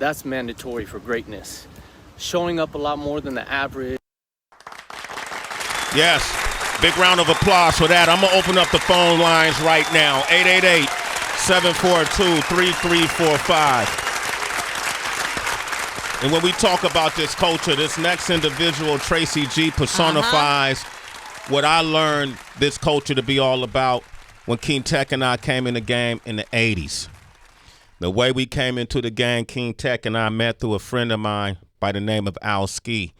That's mandatory for greatness. Showing up a lot more than the average. Yes, big round of applause for that. I'm going to open up the phone lines right now. 888-742-3345. And when we talk about this culture, this next individual, Tracy G, personifies what I learned this culture to be all about when King Tech and I came in the game in the 80s. The way we came into the game, King Tech and I met through a friend of mine by the name of Al Ski.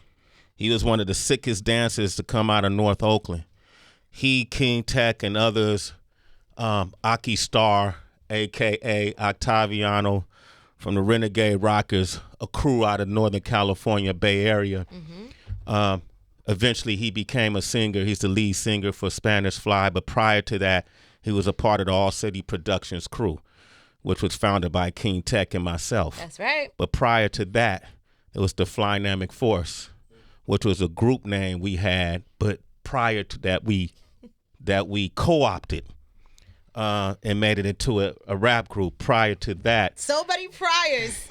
He was one of the sickest dancers to come out of North Oakland. He, King Tech, and others, Aki Star, a.k.a. Octaviano, from the Renegade Rockers, a crew out of Northern California, Bay Area. Eventually, he became a singer. He's the lead singer for Spanish Fly, but prior to that, he was a part of the All City Productions crew, which was founded by King Tech and myself. That's right. But prior to that, it was the Flynamic Force, which was a group name we had, but prior to that, we co-opted and made it into a rap group. Prior to that, so many priors.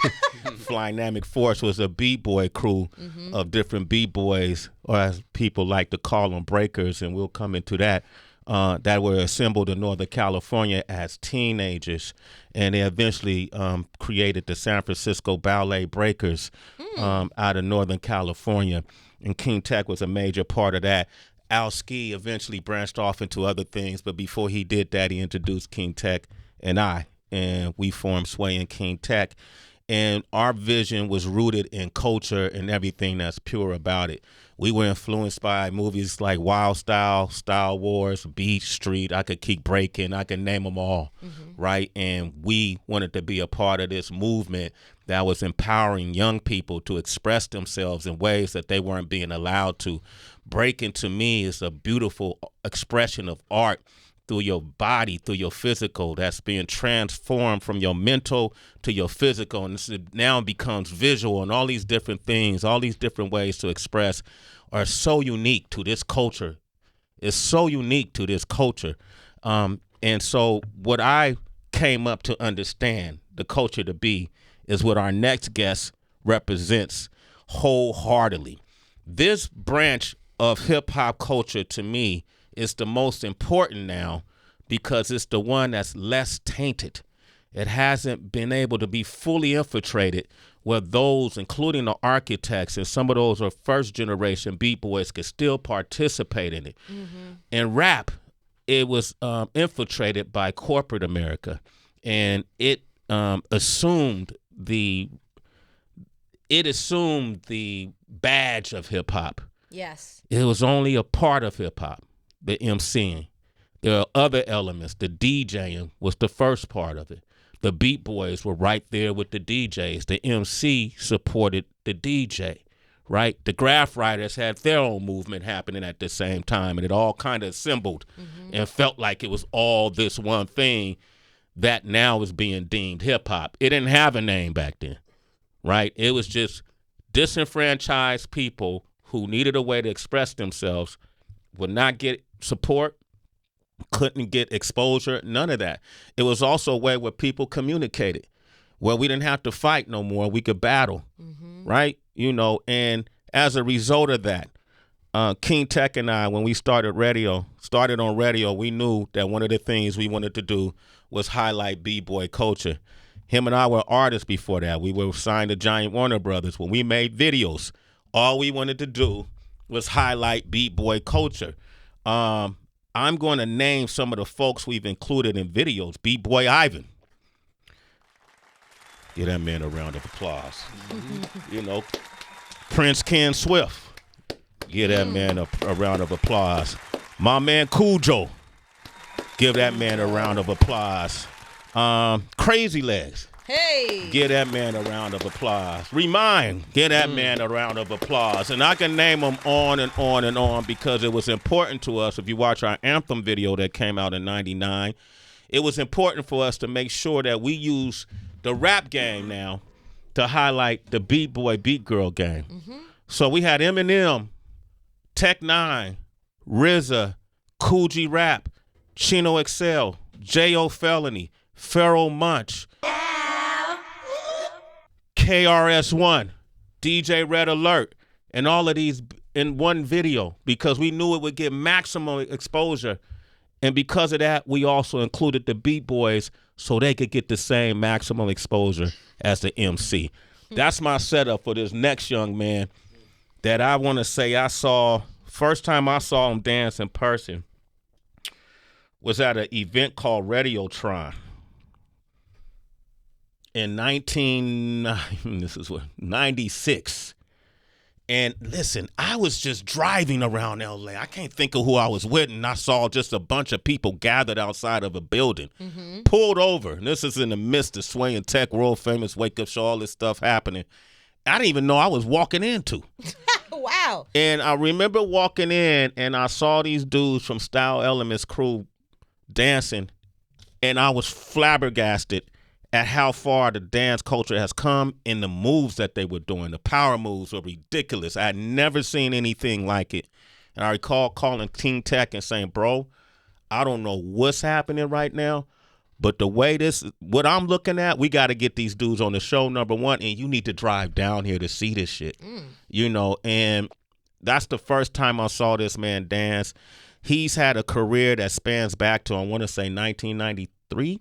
Flynamic Force was a b-boy crew of different b-boys, or as people like to call them, breakers, and we'll come into that. That were assembled in Northern California as teenagers, and they eventually created the San Francisco Ballet Breakers out of Northern California, and King Tech was a major part of that. Al Ski eventually branched off into other things, but before he did that, he introduced King Tech and we formed Sway and King Tech, and our vision was rooted in culture and everything that's pure about it. We were influenced by movies like Wild Style, Style Wars, Beat Street. I could keep breaking. I could name them all, right? And we wanted to be a part of this movement that was empowering young people to express themselves in ways that they weren't being allowed to. Breaking, to me, is a beautiful expression of art through your body, through your physical, that's being transformed from your mental to your physical, and this now becomes visual, and all these different things, all these different ways to express are so unique to this culture. It's so unique to this culture. And so what I came up to understand the culture to be is what our next guest represents wholeheartedly. This branch of hip-hop culture, to me, is the most important now because it's the one that's less tainted. It hasn't been able to be fully infiltrated where those, including the architects and some of those are first-generation b-boys, could still participate in it. In rap, it was infiltrated by corporate America, and it assumed the badge of hip-hop. Yes. It was only a part of hip-hop. The MCing. There are other elements. The DJing was the first part of it. The beat boys were right there with the DJs. The MC supported the DJ, right? The graph writers had their own movement happening at the same time, and it all kind of assembled and felt like it was all this one thing that now is being deemed hip-hop. It didn't have a name back then, right? It was just disenfranchised people who needed a way to express themselves, would not get support, couldn't get exposure, none of that. It was also a way where people communicated, where we didn't have to fight no more. We could battle, right? You know, and as a result of that, King Tech and I, when we started on radio, we knew that one of the things we wanted to do was highlight b-boy culture. Him and I were artists before that. We were signed to Giant Warner Brothers. When we made videos, all we wanted to do was highlight b-boy culture. I'm going to name some of the folks we've included in videos. B-Boy Ivan. Give that man a round of applause. You know, Prince Ken Swift. Give that man a round of applause. My man Cujo. Give that man a round of applause. Crazy Legs. Hey. Give that man a round of applause. Remind. Give that man a round of applause. And I can name them on and on and on because it was important to us. If you watch our anthem video that came out in '99, it was important for us to make sure that we use the rap game now to highlight the B-boy, beat girl game. So we had Eminem, Tech Nine, RZA, Cool G Rap, Chino XL, J.O. Felony, Pharoah Monch, KRS-One, DJ Red Alert, and all of these in one video because we knew it would get maximum exposure. And because of that, we also included the Beat Boys so they could get the same maximum exposure as the MC. That's my setup for this next young man that I want to say first time I saw him dance in person was at an event called Radiotron in 96. And listen, I was just driving around LA. I can't think of who I was with, and I saw just a bunch of people gathered outside of a building, pulled over. And this is in the midst of Sway and Tech, world famous wake up show, all this stuff happening. I didn't even know I was walking into. Wow. And I remember walking in, and I saw these dudes from Style Elements crew dancing, and I was flabbergasted at how far the dance culture has come in the moves that they were doing. The power moves were ridiculous. I had never seen anything like it. And I recall calling King Tech and saying, bro, I don't know what's happening right now, but the way what I'm looking at, we got to get these dudes on the show, number one, and you need to drive down here to see this shit. You know, and that's the first time I saw this man dance. He's had a career that spans back to, I want to say, 1993.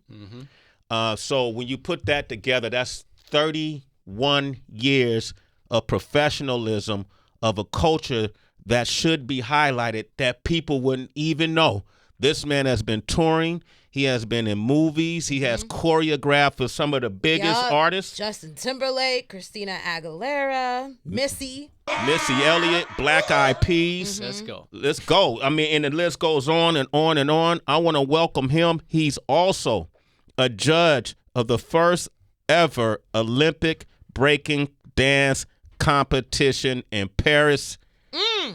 So when you put that together, that's 31 years of professionalism of a culture that should be highlighted that people wouldn't even know. This man has been touring. He has been in movies. He has choreographed for some of the biggest artists. Justin Timberlake, Christina Aguilera, Missy Elliott, Black Eyed Peas. Let's go. Let's go. I mean, and the list goes on and on and on. I want to welcome him. He's also a judge of the first ever Olympic breaking dance competition in Paris.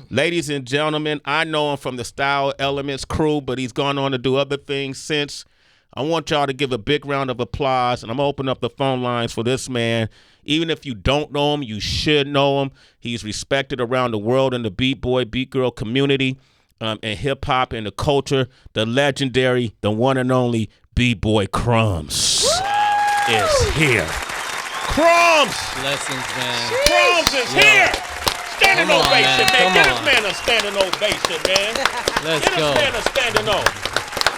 Ladies and gentlemen, I know him from the Style Elements crew, but he's gone on to do other things since. I want y'all to give a big round of applause, and I'm going to open up the phone lines for this man. Even if you don't know him, you should know him. He's respected around the world in the beat boy, beat girl community, and hip-hop and the culture. The legendary, the one and only Bboy Crumbs is here. Crumbs! Blessings, man. Crumbs is here! Standing Come on, ovation, man. man. Come Get on. this man a standing ovation, man. Let's Get go. this man a standing O.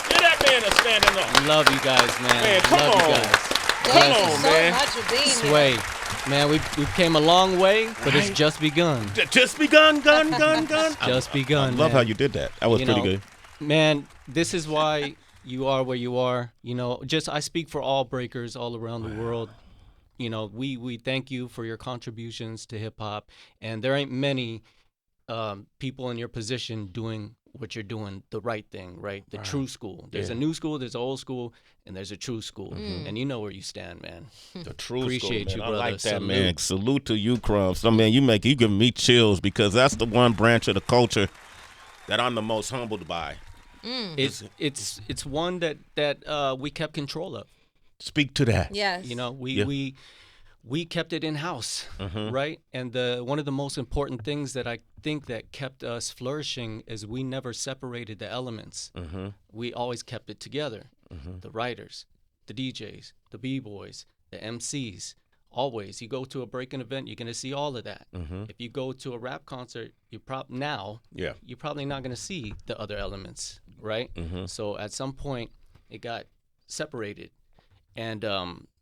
Get that man a standing O. Love you guys, man. Man, come Love on. you guys. Thank Come you on, so man. much for being Sway. Man, we came a long way, but it's just begun. Just begun, gun. Just begun. Love man. how you did that. That was You pretty know, good. Man, this is why you are where you are. You know, just I speak for all breakers all around the world. You know, we thank you for your contributions to hip hop, and there ain't many people in your position doing what you're doing, the right thing, right? The true school. There's a new school, there's an old school, and there's a true school. And you know where you stand, man. The true Appreciate school, man. you, brother. I like that, Salute. man. Salute to you, Crumbs. I mean, you give me chills because that's the one branch of the culture that I'm the most humbled by. It's one that we kept control of. Speak to that. Yes. You know, we kept it in house, right? And one of the most important things that I think that kept us flourishing is we never separated the elements. We always kept it together. The writers, the DJs, the b-boys, the MCs. Always, you go to a breaking event, you're gonna see all of that. If you go to a rap concert, you're probably not gonna see the other elements, right? So at some point, it got separated. And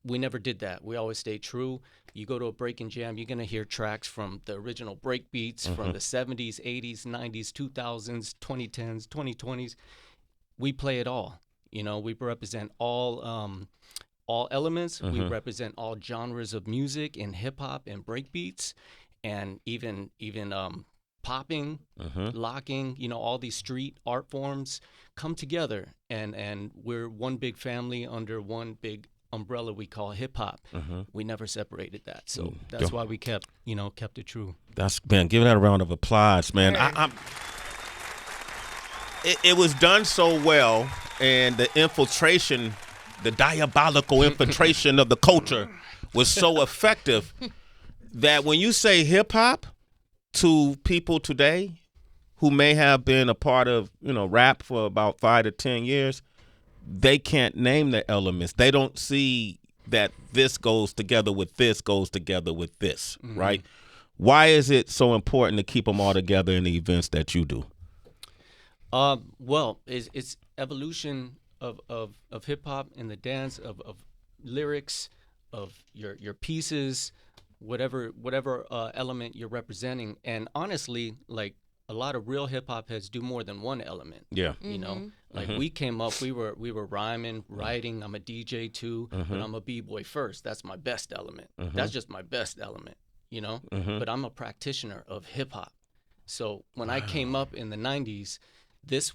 we never did that. We always stayed true. You go to a breaking jam, you're going to hear tracks from the original break beats from the 70s, 80s, 90s, 2000s, 2010s, 2020s. We play it all. You know, we represent all elements. We represent all genres of music and hip hop and break beats and even popping, locking, you know, all these street art forms come together and we're one big family under one big umbrella we call hip hop. We never separated that. So that's why we kept it true. That's, man, give that a round of applause, man. It was done so well, and the infiltration, the diabolical infiltration of the culture was so effective that when you say hip hop to people today who may have been a part of, you know, rap for about 5 to 10 years, they can't name the elements. They don't see that this goes together with this goes together with this, right? Why is it so important to keep them all together in the events that you do? Well, it's evolution of hip hop and the dance of lyrics, of your pieces, whatever element you're representing. And honestly, like a lot of real hip hop heads do more than one element. Yeah. You know, like we came up, we were rhyming, writing. I'm a DJ too, but I'm a b-boy first. That's my best element. That's just my best element, you know. But I'm a practitioner of hip hop. So when I came up in the 90s, that's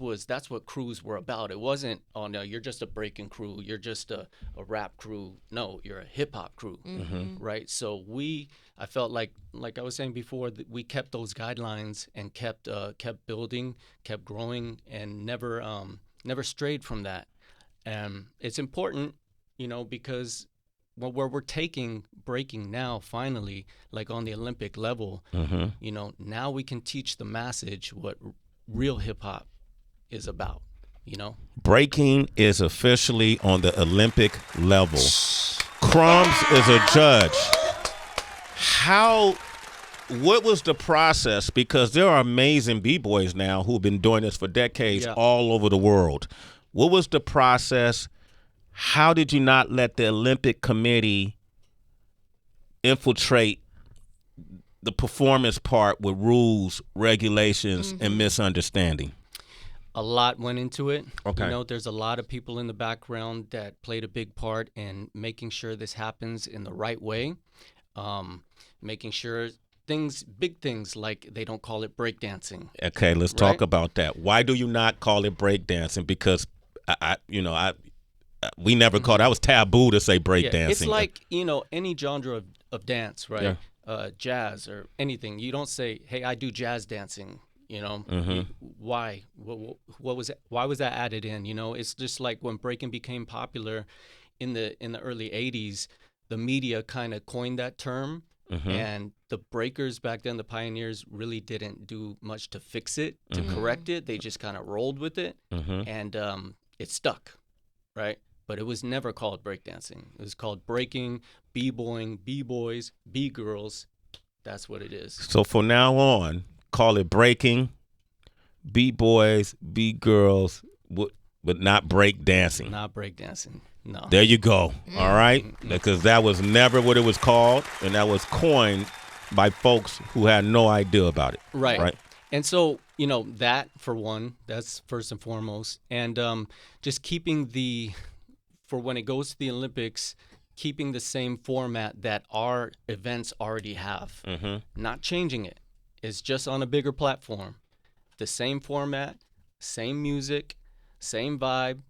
what crews were about. It wasn't, oh no, you're just a breaking crew, you're just a rap crew. No, you're a hip hop crew, right? So I felt like I was saying before, that we kept those guidelines and kept building, kept growing, and never strayed from that. It's important, you know, because where we're taking breaking now, finally, like on the Olympic level, you know, now we can teach the message what real hip hop is about, you know. Breaking is officially on the Olympic level. Crumbs is a judge. What was the process? Because there are amazing b-boys now who've been doing this for decades all over the world. What was the process? How did you not let the Olympic Committee infiltrate the performance part with rules, regulations, and misunderstanding? A lot went into it. Okay. You know, there's a lot of people in the background that played a big part in making sure this happens in the right way. Making sure big things like they don't call it breakdancing. Okay, let's talk about that. Why do you not call it breakdancing? Because we never called. That was taboo to say breakdancing. Yeah, it's like, you know, any genre of dance, right? Yeah. Jazz or anything. You don't say, "Hey, I do jazz dancing." You know, why? What was it? Why was that added in? You know, it's just like when breaking became popular in the early '80s, the media kind of coined that term, and the breakers back then, the pioneers, really didn't do much to fix it, to correct it. They just kind of rolled with it, and it stuck, right? But it was never called breakdancing. It was called breaking, b-boying, b-boys, b-girls. That's what it is. So from now on, call it breaking, b-boys, b-girls, but not breakdancing. Not breakdancing. No. There you go. All right? Because that was never what it was called, and that was coined by folks who had no idea about it. Right. And so, you know, that, for one, that's first and foremost. And just keeping for when it goes to the Olympics, keeping the same format that our events already have. Not changing it. It's just on a bigger platform. The same format, same music, same vibe,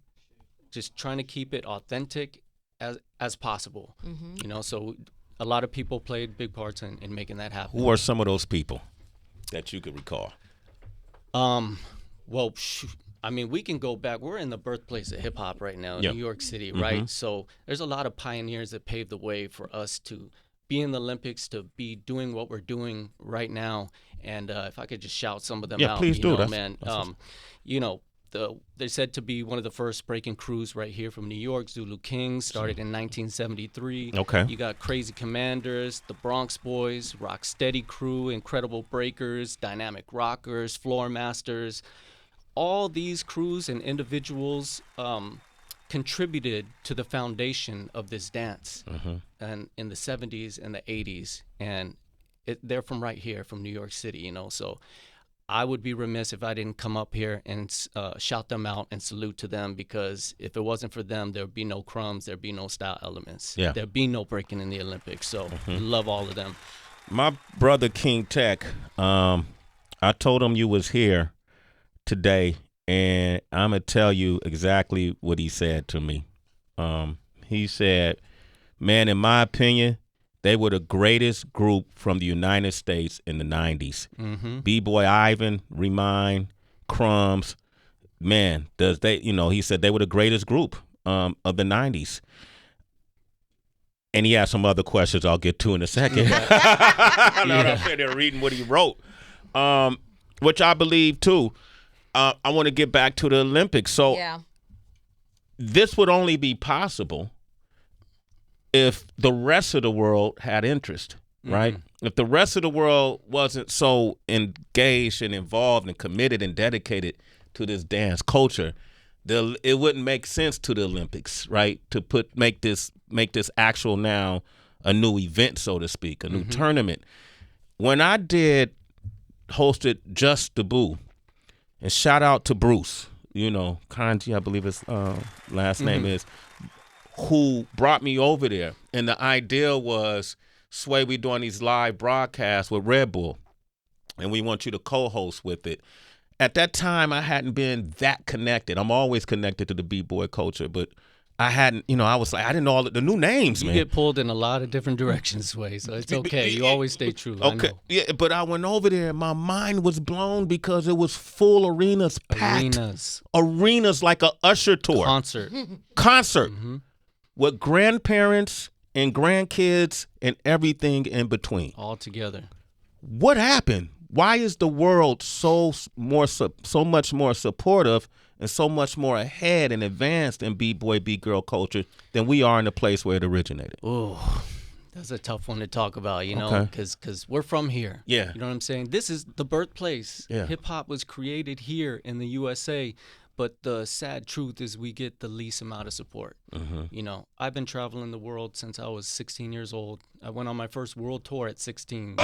just trying to keep it authentic as possible. You know, so a lot of people played big parts in making that happen. Who are some of those people that you could recall? Well, I mean, we can go back. We're in the birthplace of hip hop right now in New York City, right? So there's a lot of pioneers that paved the way for us to be in the Olympics, to be doing what we're doing right now. And if I could just shout some of them out, please do. Know, man. You know, they're said to be one of the first breaking crews right here from New York. Zulu Kings started in 1973. Okay. You got Crazy Commanders, the Bronx Boys, Rocksteady Crew, Incredible Breakers, Dynamic Rockers, Floor Masters. All these crews and individuals contributed to the foundation of this dance, and in the 70s and the 80s, and they're from right here, from New York City, you know. So I would be remiss if I didn't come up here and shout them out and salute to them, because if it wasn't for them, there'd be no Crumbs, there'd be no style elements, there'd be no breaking in the Olympics. So love all of them. My brother King Tech, I told him you was here today, and I'm going to tell you exactly what he said to me. He said, man, in my opinion, they were the greatest group from the United States in the 90s. B-Boy Ivan, Remind, Crumbs. Man, he said they were the greatest group of the 90s. And he had some other questions I'll get to in a second. I'm sitting there reading what he wrote, which I believe, too. I want to get back to the the Olympics. So this would only be possible if the rest of the world had interest, right? If the rest of the world wasn't so engaged and involved and committed and dedicated to this dance culture, it wouldn't make sense to the Olympics, right? To make this actual now a new event, so to speak, a new tournament. When I hosted Just the Boo, and shout out to Bruce, Kanji, I believe his last name is, who brought me over there. And the idea was, Sway, we doing these live broadcasts with Red Bull, and we want you to co-host with it. At that time, I hadn't been that connected. I'm always connected to the B-boy culture, but I hadn't, I was like, I didn't know all the new names, man. You get pulled in a lot of different directions, Sway, so it's okay. You always stay true. Okay, yeah, but I went over there and my mind was blown because it was full arenas packed. Arenas like a Usher tour. Concert. With grandparents and grandkids and everything in between. All together. What happened? Why is the world so much more supportive and so much more ahead and advanced in B-boy, B-girl culture than we are in the place where it originated? Oh, that's a tough one to talk about, because we're from here. Yeah. You know what I'm saying? This is the birthplace. Yeah. Hip-hop was created here in the USA, but the sad truth is we get the least amount of support. I've been traveling the world since I was 16 years old. I went on my first world tour at 16.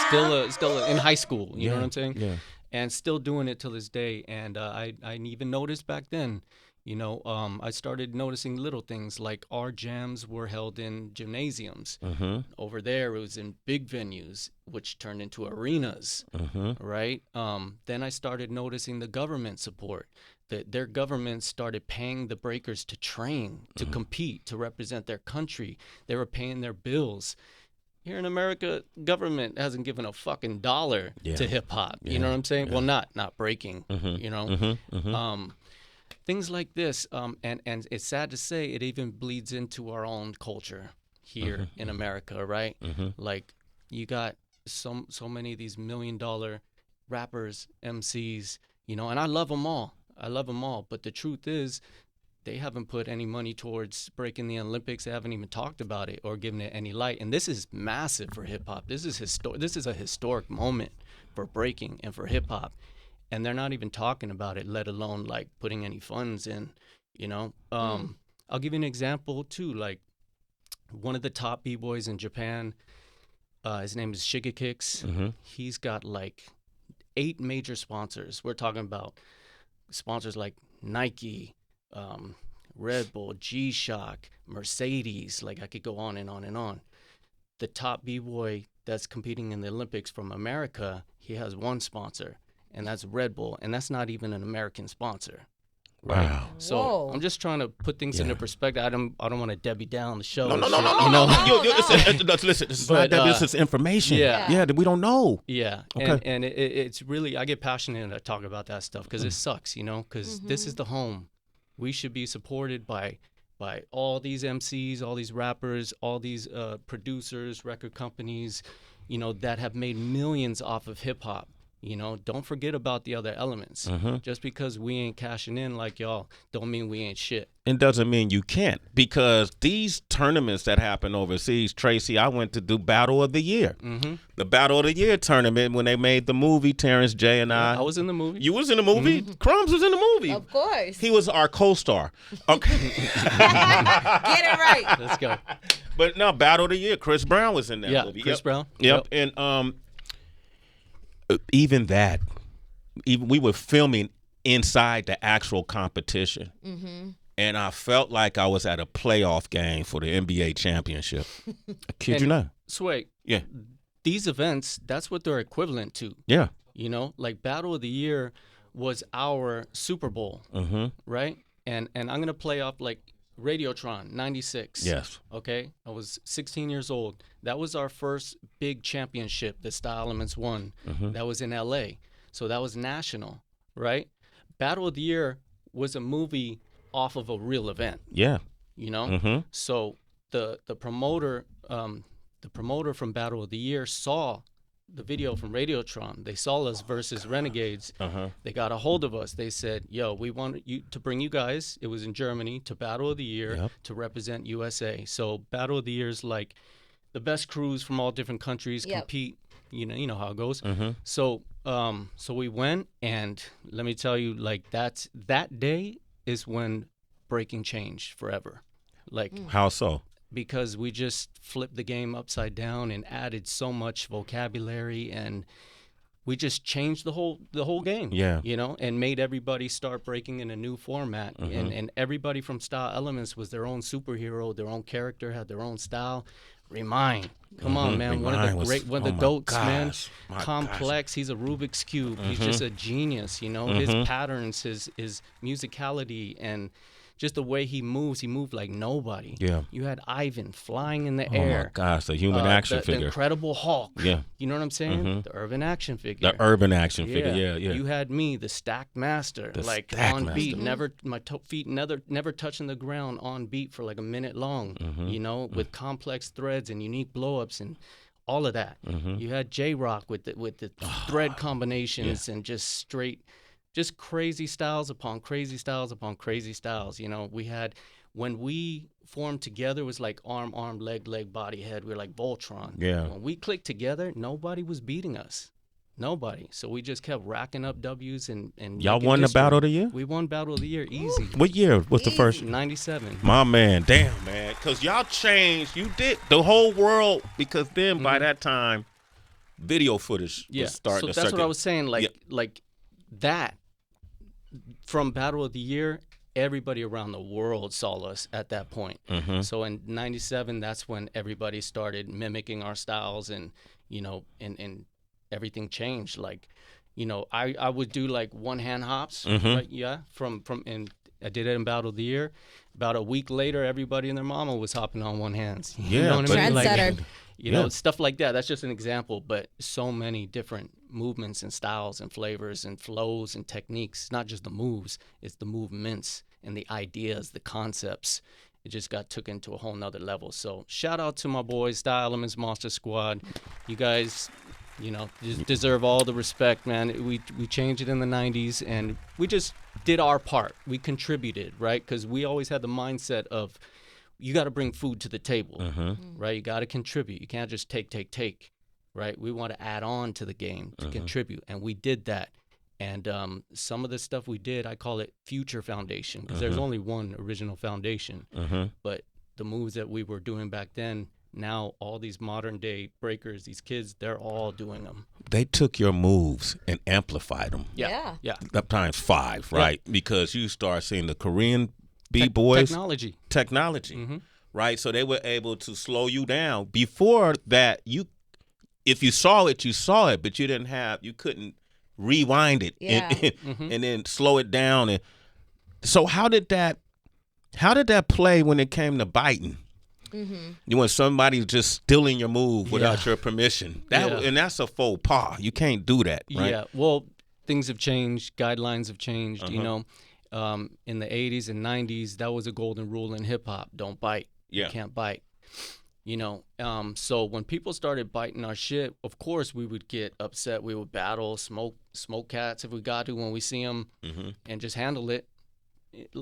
Still in high school, you know what I'm saying? Yeah. And still doing it till this day. And I even noticed back then, I started noticing little things like our jams were held in gymnasiums. Over there, it was in big venues, which turned into arenas, right? Then I started noticing the government support. Their government started paying the breakers to train, to compete, to represent their country. They were paying their bills. Here in America, government hasn't given a fucking dollar to hip hop. You know what I'm saying? Well, not breaking. Things like this, and it's sad to say, it even bleeds into our own culture here in America, right? Like you got so many of these $1 million rappers, MCs, and I love them all. But the truth is, they haven't put any money towards breaking the Olympics. They haven't even talked about it or given it any light. And this is massive for hip hop. This is a historic moment for breaking and for hip hop. And they're not even talking about it, let alone like putting any funds in, I'll give you an example too. Like one of the top B-boys in Japan, his name is Shigekix. He's got like 8 major sponsors. We're talking about sponsors like Nike, Red Bull, G-Shock, Mercedes. Like I could go on and on and on. The top B-boy that's competing in the Olympics from America, he has one sponsor, and that's Red Bull, and that's not even an American sponsor. Right? Wow. So whoa. I'm just trying to put things into perspective. I don't want to Debbie down the show. No. Listen, this is but, not Debbie. This is information. Yeah, that we don't know. Yeah. Okay. And it's really, I get passionate to talk about that stuff because it sucks, because this is the home. We should be supported by all these MCs, all these rappers, all these producers, record companies, that have made millions off of hip hop. Don't forget about the other elements. Just because we ain't cashing in like y'all don't mean we ain't shit. It doesn't mean you can't, because these tournaments that happen overseas, Tracy, I went to do Battle of the Year. The Battle of the Year tournament when they made the movie, Terrence J and I. I was in the movie. You was in the movie? Crumbs was in the movie. Of course. He was our co-star. Okay. Get it right. Let's go. But no, Battle of the Year, Chris Brown was in that movie. Chris Brown. Yep. And even we were filming inside the actual competition. And I felt like I was at a playoff game for the NBA championship. I kid you not. Sway. Yeah. These events, that's what they're equivalent to. Yeah. Like Battle of the Year was our Super Bowl, right? And I'm going to play off like Radiotron, 96. Yes. Okay? I was 16 years old. That was our first big championship that Style Elements won. That was in L.A. So that was national, right? Battle of the Year was a movie off of a real event. Yeah. So the promoter from Battle of the Year saw the video from Radiotron. They saw us versus Renegades. They got a hold of us. They said, "Yo, we want you to bring you guys." It was in Germany to Battle of the Year to represent USA. So Battle of the Year is like the best crews from all different countries compete. You know how it goes. So so we went, and let me tell you, like that day is when breaking changed forever. Like how so? Because we just flipped the game upside down and added so much vocabulary, and we just changed the whole game. Yeah. You know, and made everybody start breaking in a new format. And everybody from Style Elements was their own superhero, their own character, had their own style. Remind. Come on, man. One of the goats, man. Complex. He's a Rubik's Cube. He's just a genius, you know. His patterns, his musicality, and just the way he moved like nobody. Yeah. You had Ivan flying in the air. Oh my gosh, the human action figure. The Incredible Hulk. Yeah. You know what I'm saying? The urban action figure. The urban action figure. Yeah. You had me, the stacked master, like on beat, my feet never touching the ground, on beat for like a minute long. You know, with complex threads and unique blow-ups and all of that. You had J-Rock with the thread combinations and just crazy styles upon crazy styles upon crazy styles. You know, we had, when we formed together, it was like arm, leg, body, head. We were like Voltron. Yeah. When we clicked together, nobody was beating us. Nobody. So we just kept racking up W's and y'all won the Battle of the Year? We won Battle of the Year easy. What year was the first? 97. My man, damn, man. Because y'all changed. You did the whole world, because then by that time, video footage was starting to So that's circulate. what I was saying. Like that. From Battle of the Year, everybody around the world saw us at that point. So in 97, that's when everybody started mimicking our styles, and, you know, and everything changed. Like, you know, I would do like one hand hops, right? Yeah. And I did it in Battle of the Year. About a week later, everybody and their mama was hopping on one hands. You know what I mean? Trendsetter. Like, you know, stuff like that. That's just an example, but so many different movements and styles and flavors and flows and techniques. Not just the moves, it's the movements and the ideas, the concepts. It just got took into a whole nother level. So shout out to my boys, Style Elements Monster Squad. You guys, you know, deserve all the respect, man. We changed it in the 90s, and we just did our part. We contributed, right? Because we always had the mindset of, you got to bring food to the table, right? You got to contribute. You can't just take, right? We want to add on to the game to contribute, and we did that. And some of the stuff we did, I call it future foundation, because there's only one original foundation. But the moves that we were doing back then, now all these modern day breakers, these kids, they're all doing them. They took your moves and amplified them. Yeah. Up times 5, right? Because you start seeing the Korean B-boys. Technology. Right? So they were able to slow you down. Before that, if you saw it, but you couldn't rewind it and then slow it down. And so how did that play when it came to biting? You want somebody just stealing your move without your permission. And that's a faux pas. You can't do that, right? Yeah. Well, things have changed. Guidelines have changed. You know, in the 80s and 90s, that was a golden rule in hip hop. Don't bite. You can't bite. You know, so when people started biting our shit, of course we would get upset. We would battle, smoke cats if we got to when we see them, and just handle it.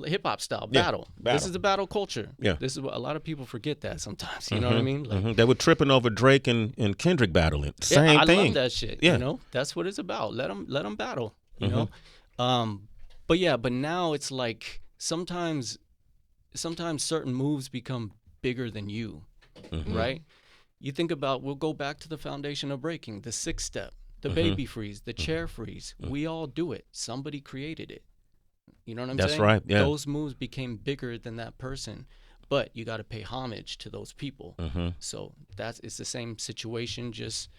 Hip hop style battle. This is a battle culture. This is what a lot of people forget that sometimes. You know what I mean? Like, they were tripping over Drake and Kendrick battling. Same thing. I love that shit. You know, that's what it's about. Let them battle. You know, but now it's like sometimes certain moves become bigger than you, right? You think about, we'll go back to the foundation of breaking, the 6-step, the baby freeze, the chair freeze. We all do it. Somebody created it. You know what I'm saying? That's right. Yeah. Those moves became bigger than that person, but you got to pay homage to those people. So it's the same situation, just,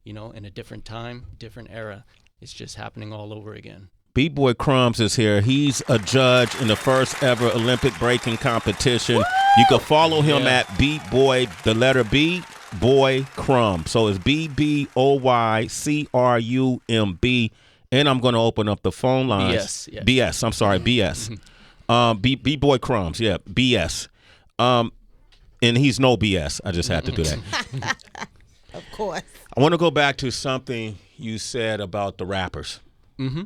you know, in a different time, different era. It's just happening all over again. Bboy Crumbs is here. He's a judge in the first ever Olympic breaking competition. Woo! You can follow him at Bboy, the letter B, Boy Crumbs. So it's BBOYCRUMB. And I'm going to open up the phone lines. BS. I'm sorry, BS. Bboy Crumbs. Yeah, BS. And he's no BS. I just had to do that. Of course. I want to go back to something you said about the rappers. Mm-hmm.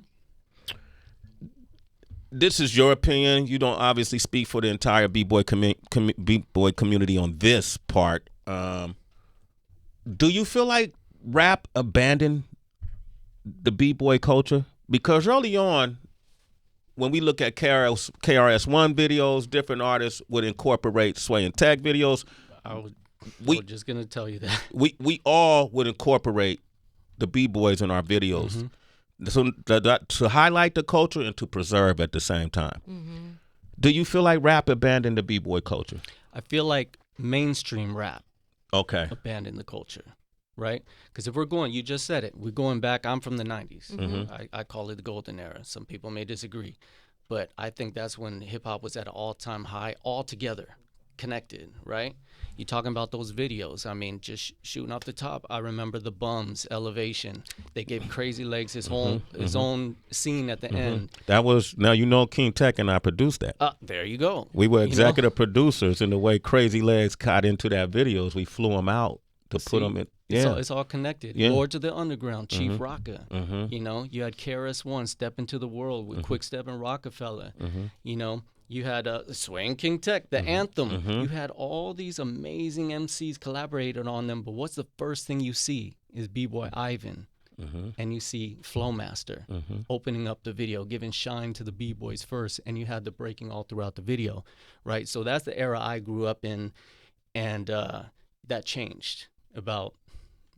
This is your opinion. You don't obviously speak for the entire b-boy b-boy community on this part. Do you feel like rap abandoned the b-boy culture? Because early on, when we look at KRS-One videos, different artists would incorporate Sway and Tech videos. I was just gonna tell you that we all would incorporate the b-boys in our videos, so to highlight the culture and to preserve at the same time. Do you feel like rap abandoned the b-boy culture? I feel like mainstream rap abandoned the culture, right? Because if we're going, you just said it, we're going back. I'm from the 90s. I call it the golden era. Some people may disagree, but I think that's when hip hop was at an all-time high, all together, connected, right? You talking about those videos? I mean, just shooting off the top. I remember the Bums, Elevation. They gave Crazy Legs his own scene at the end. That was, now you know, King Tech and I produced that. There you go. We were executive producers, and the way Crazy Legs got into that videos, we flew them out to put them in. Yeah, it's all connected. Yeah. Lords of the Underground, Chief Rocka. You know, you had KRS-One, Step Into the World with Quick Step and Rockefeller. You know, you had Swing King Tech, the anthem. You had all these amazing MCs collaborated on them, but what's the first thing you see is B-Boy Ivan. And you see Flowmaster opening up the video, giving shine to the B-Boys first, and you had the breaking all throughout the video, right? So that's the era I grew up in, and that changed about,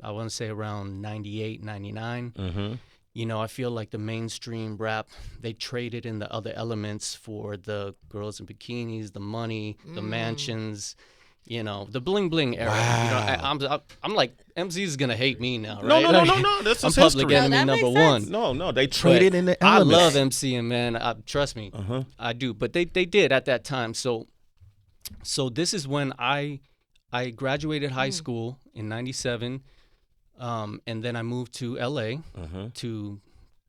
I want to say around 98, 99. You know, I feel like the mainstream rap, they traded in the other elements for the girls in bikinis, the money, the mansions, you know, the bling bling era. Wow. You know, I'm like, MC is gonna hate me now, right? No. This I'm is public history. enemy number one. No, they traded in the I elements. love MCing, man. Trust me, I do. But they did at that time. So this is when I graduated high school in '97. And then I moved to LA to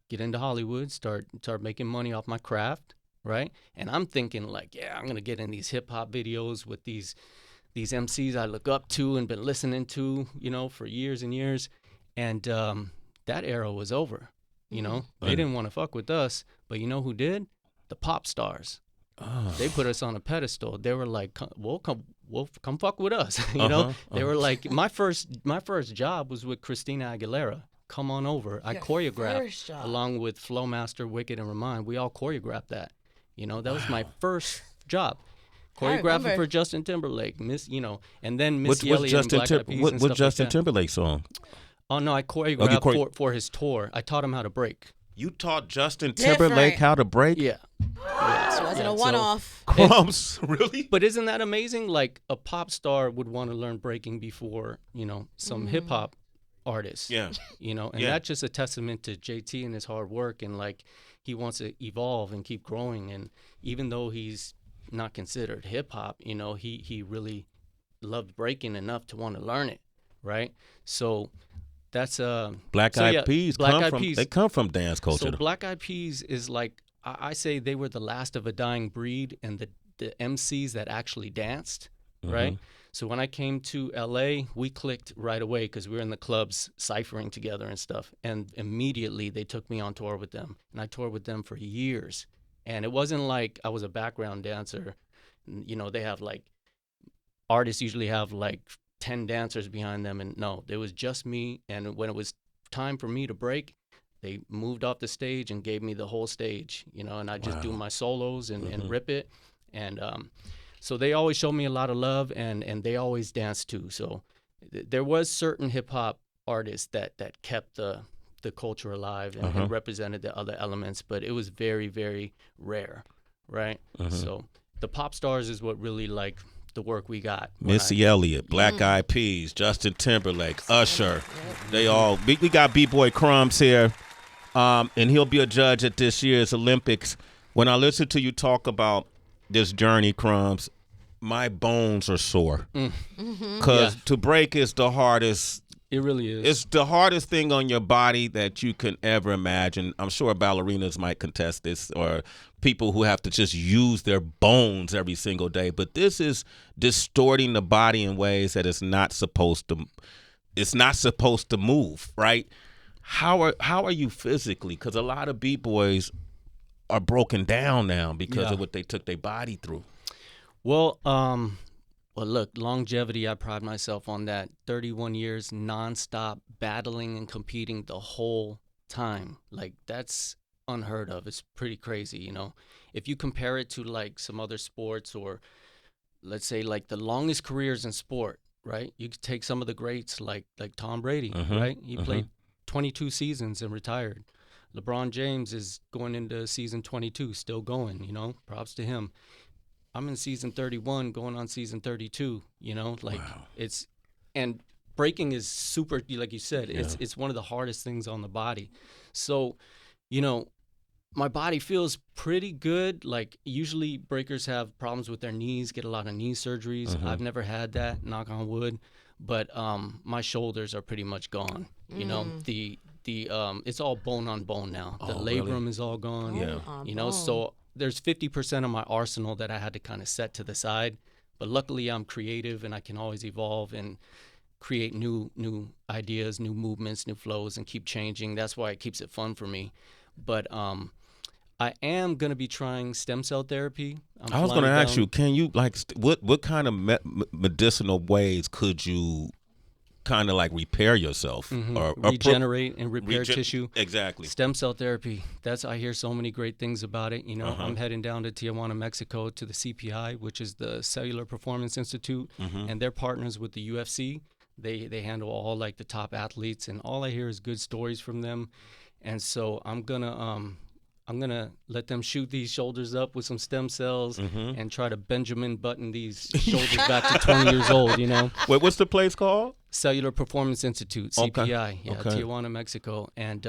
get into Hollywood, start making money off my craft, right? And I'm thinking like, yeah, I'm gonna get in these hip hop videos with these MCs I look up to and been listening to, you know, for years and years. And that era was over. You know, they didn't want to fuck with us, but you know who did? The pop stars. They put us on a pedestal. They were like, come fuck with us. You know, they were like, my first job was with Christina Aguilera. Come on over. I choreographed along with Flowmaster, Wicked, and Remind. We all choreographed that. You know, that was my first job. Choreographing for Justin Timberlake, and then Missy Elliott and Black Eyed Peas and stuff What Justin like that. Timberlake song? Oh no, I choreographed for his tour. I taught him how to break. You taught Justin Timberlake how to break? Yeah. It wasn't a one-off. Crumbs, really? But isn't that amazing? Like a pop star would want to learn breaking before, you know, some hip hop artists. Yeah. You know, and that's just a testament to JT and his hard work, and like he wants to evolve and keep growing. And even though he's not considered hip hop, you know, he really loved breaking enough to want to learn it, right? So that's Black Eyed Peas. They come from dance culture. So Black Eyed Peas is like, I say they were the last of a dying breed, and the MCs that actually danced, right? So when I came to LA, we clicked right away because we were in the clubs ciphering together and stuff. And immediately they took me on tour with them, and I toured with them for years. And it wasn't like I was a background dancer. You know, they have like, artists usually have like 10 dancers behind them, and no, it was just me. And when it was time for me to break, they moved off the stage and gave me the whole stage, you know, and I just do my solos and rip it. And so they always showed me a lot of love, and they always danced too. So there was certain hip hop artists that kept the culture alive and represented the other elements, but it was very, very rare, right? So the pop stars is what really like the work we got. Missy Elliott, Black Eyed Peas, Justin Timberlake, Usher. They all, we got Bboy Crumbs here, and he'll be a judge at this year's Olympics. When I listen to you talk about this journey, Crumbs, my bones are sore. Because to break is the hardest. It really is. It's the hardest thing on your body that you can ever imagine. I'm sure ballerinas might contest this, or people who have to just use their bones every single day. But this is distorting the body in ways that it's not supposed to it's not supposed to move, right? How are you physically? Because a lot of b-boys are broken down now because of what they took their body through. Well, look, longevity, I pride myself on that. 31 years nonstop battling and competing the whole time. Like, that's unheard of. It's pretty crazy, you know. If you compare it to like some other sports, or let's say like the longest careers in sport, right? You could take some of the greats like Tom Brady, right? He played 22 seasons and retired. LeBron James is going into season 22, still going, you know, props to him. I'm in season 31, going on season 32, you know, like it's, and breaking is super, like you said, it's one of the hardest things on the body. So, you know, my body feels pretty good. Like, usually breakers have problems with their knees, get a lot of knee surgeries. I've never had that, knock on wood, but my shoulders are pretty much gone. You know, the it's all bone on bone now. The labrum is all gone. You know, so there's 50% of my arsenal that I had to kind of set to the side, but luckily I'm creative and I can always evolve and create new ideas, new movements, new flows, and keep changing. That's why it keeps it fun for me. But I am going to be trying stem cell therapy. I was going to ask you, can you, like, what kind of medicinal ways could you kind of like repair yourself or regenerate and repair tissue? Exactly. Stem cell therapy. I hear so many great things about it. You know, I'm heading down to Tijuana, Mexico, to the CPI, which is the Cellular Performance Institute, and they're partners with the UFC. They handle all like the top athletes, and all I hear is good stories from them. And so I'm gonna let them shoot these shoulders up with some stem cells and try to Benjamin Button these shoulders back to 20 years old, you know. Wait, what's the place called? Cellular Performance Institute, CPI, Tijuana, Mexico. And,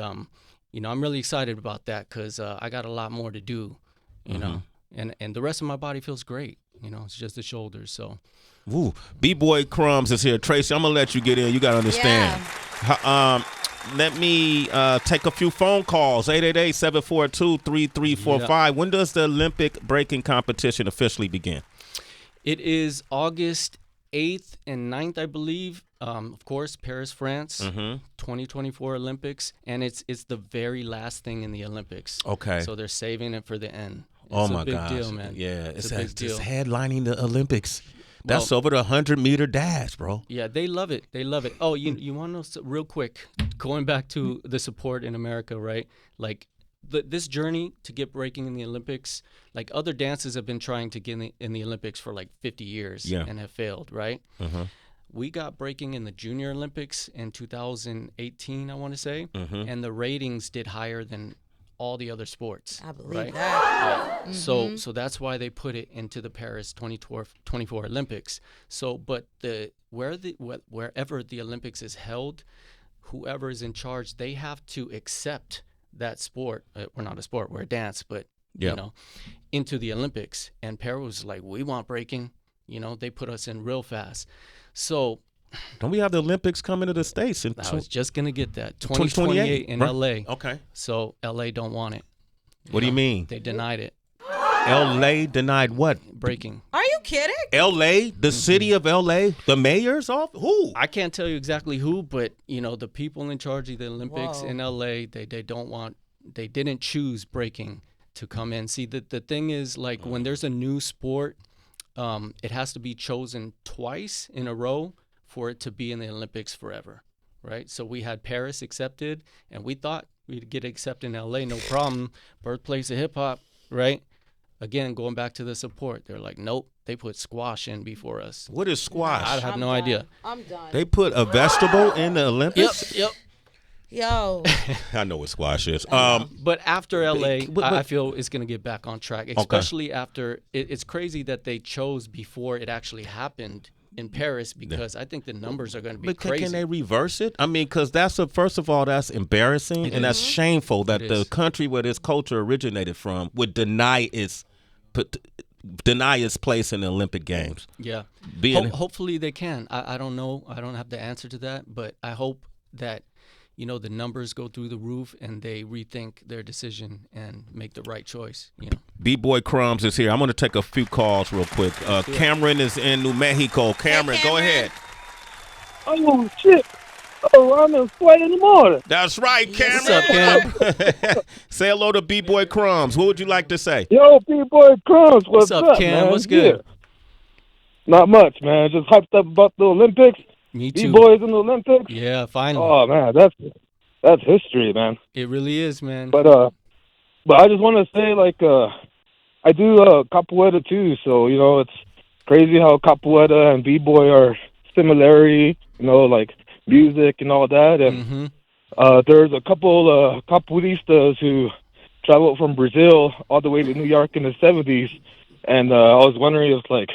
you know, I'm really excited about that because I got a lot more to do, you know. And the rest of my body feels great, you know. It's just the shoulders, so. Ooh, Bboy Crumbs is here. Tracy, I'm going to let you get in. You got to understand. Yeah. Let me take a few phone calls. 888-742-3345. Yeah. When does the Olympic breaking competition officially begin? It is August 8th and 9th, I believe. Of course, Paris, France, 2024 Olympics. And it's the very last thing in the Olympics. Okay. So they're saving it for the end. It's a big deal, man. Yeah, it's a big deal. It's headlining the Olympics. That's over the 100-meter dash, bro. Yeah, they love it. They love it. Oh, you want to know, real quick, going back to the support in America, right? Like, this journey to get breaking in the Olympics, like other dances have been trying to get in the Olympics for like 50 years and have failed, right? We got breaking in the Junior Olympics in 2018, I want to say, and the ratings did higher than all the other sports. I believe that. Yeah. So that's why they put it into the Paris 2024 Olympics. So, but wherever the Olympics is held, whoever is in charge, they have to accept that sport. We're not a sport, we're a dance, but you know, into the Olympics. And Paris was like, we want breaking. You know, they put us in real fast. So. Don't we have the Olympics coming to the States? I was just going to get that. 2028 in L.A. Okay. So L.A. don't want it. What do you mean? They denied it. L.A. denied what? Breaking. Are you kidding? L.A., the city of L.A., the mayor's off? Who? I can't tell you exactly who, but, you know, the people in charge of the Olympics in L.A., they didn't choose breaking to come in. See, the thing is, like, when there's a new sport, it has to be chosen twice in a row for it to be in the Olympics forever, right? So we had Paris accepted, and we thought we'd get accepted in LA, no problem. Birthplace of hip hop, right? Again, going back to the support, they're like, nope, they put squash in before us. What is squash? I have no idea. I'm done. They put a vegetable in the Olympics? Yep. Yo. I know what squash is. But after LA, I feel it's going to get back on track, especially after it's crazy that they chose before it actually happened in Paris, because I think the numbers are going to be crazy. Can they reverse it? I mean, because first of all, that's embarrassing, and that's shameful that the country where this culture originated from would deny its place in the Olympic Games. Yeah. Hopefully they can. I don't know. I don't have the answer to that, but I hope that, you know, the numbers go through the roof and they rethink their decision and make the right choice. You know, Bboy Crumbs is here. I'm going to take a few calls real quick. Cameron is in New Mexico. Cameron, go ahead. Oh shit! Oh, I'm in sweat in the morning. That's right, What's up, Cameron. Cam? Say hello to B-Boy Crumbs. What would you like to say? Yo, Bboy Crumbs, What's what's up, up, Cam? man? What's good? Yeah. Not much, man. Just hyped up about the Olympics. Me too. B-Boys in the Olympics. Yeah, finally. Oh, man, that's history, man. It really is, man. But I just want to say, like, I do capoeira too, so it's crazy how capoeira and b-boy are similarity, like music and all that. And there's a couple capoeiristas who traveled from Brazil all the way to New York in the 70s, and I was wondering if like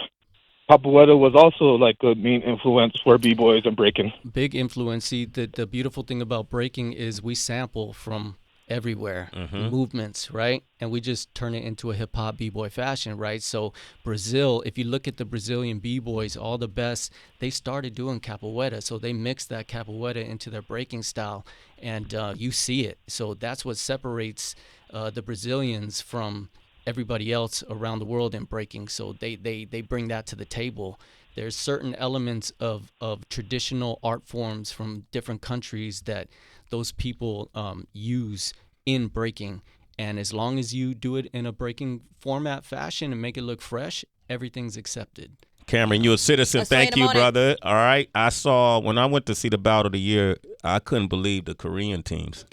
capoeira was also like a main influence for b-boys and breaking. Big influence. See, the beautiful thing about breaking is we sample from everywhere, movements, right? And we just turn it into a hip-hop b-boy fashion, right? So Brazil, if you look at the Brazilian b-boys, all the best, they started doing capoeira, so they mixed that capoeira into their breaking style, and you see it. So that's what separates the Brazilians from everybody else around the world in breaking. So they bring that to the table. There's certain elements of traditional art forms from different countries that those people use in breaking. And as long as you do it in a breaking format fashion and make it look fresh, everything's accepted. Cameron, you're a citizen. Thank you, brother. All right. I saw, when I went to see the Bout of the Year, I couldn't believe the Korean teams.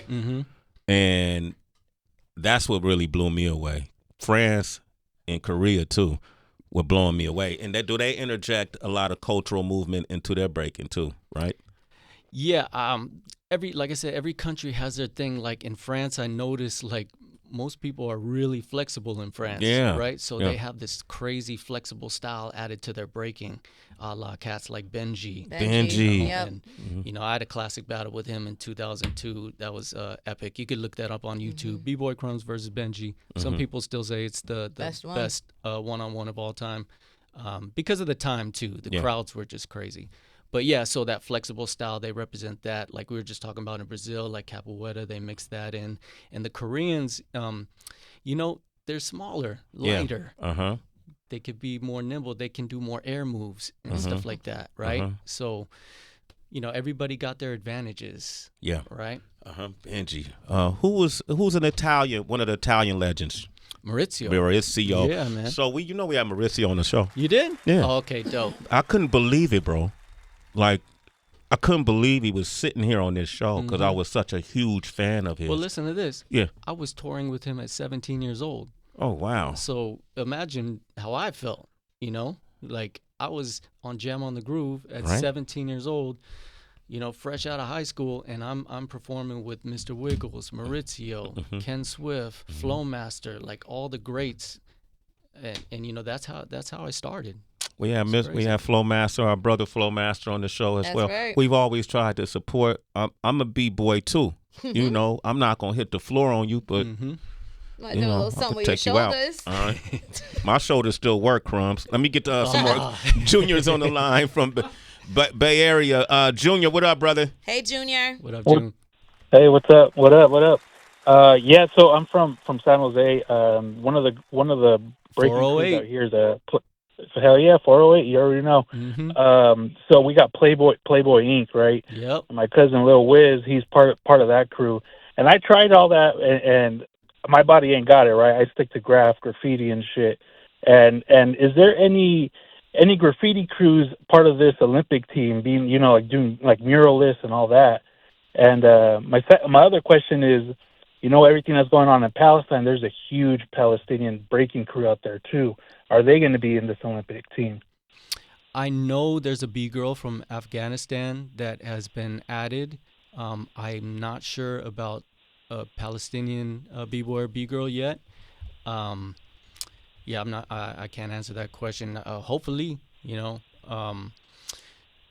And that's what really blew me away. France and Korea, too, were blowing me away. And do they interject a lot of cultural movement into their breaking, too, right? Yeah, like I said, every country has their thing. Like in France, I noticed like most people are really flexible in France, right? So they have this crazy flexible style added to their breaking, a la cats like Benji. Yep. And I had a classic battle with him in 2002. That was epic. You could look that up on YouTube. Bboy Crumbs versus Benji. Some people still say it's the best one-on-one of all time, because of the time too. The crowds were just crazy. But yeah, so that flexible style, they represent that. Like we were just talking about in Brazil, like capoeira, they mix that in. And the Koreans, they're smaller, lighter. They could be more nimble. They can do more air moves and stuff like that, right? So, everybody got their advantages. Yeah. Right? Benji. Who's an Italian, one of the Italian legends? Maurizio. Yeah, man. So we had Maurizio on the show. You did? Yeah. Oh, okay, dope. I couldn't believe it, bro. Like, I couldn't believe he was sitting here on this show because I was such a huge fan of his. Well, listen to this. Yeah. I was touring with him at 17 years old. Oh, wow. So imagine how I felt, Like, I was on Jam on the Groove at 17 years old, fresh out of high school, and I'm performing with Mr. Wiggles, Maurizio, Ken Swift, Flowmaster, like all the greats. And that's how I started. We have Flowmaster, our brother Flowmaster, on the show as well. Right. We've always tried to support. I'm a b-boy too. I'm not gonna hit the floor on you, but Might do a little something with your take you out. shoulders. All right. My shoulders still work, Crumbs. Let me get some more juniors on the line from Bay Area. Junior, what up, brother? Hey, Junior. What up, Junior? Hey, what's up? What up? Yeah, so I'm from San Jose. One of the breaking crews out here is hell yeah, 408. You already know. So we got Playboy Inc. Right? Yep. And my cousin Lil Wiz, he's part of that crew. And I tried all that, and my body ain't got it right. I stick to graffiti and shit. And is there any graffiti crews part of this Olympic team being like doing like muralists and all that? And my other question is, everything that's going on in Palestine, there's a huge Palestinian breaking crew out there too. Are they going to be in this Olympic team? I know there's a B-girl from Afghanistan that has been added. I'm not sure about a Palestinian B-boy or B-girl yet. Yeah, I'm not. I can't answer that question. Hopefully,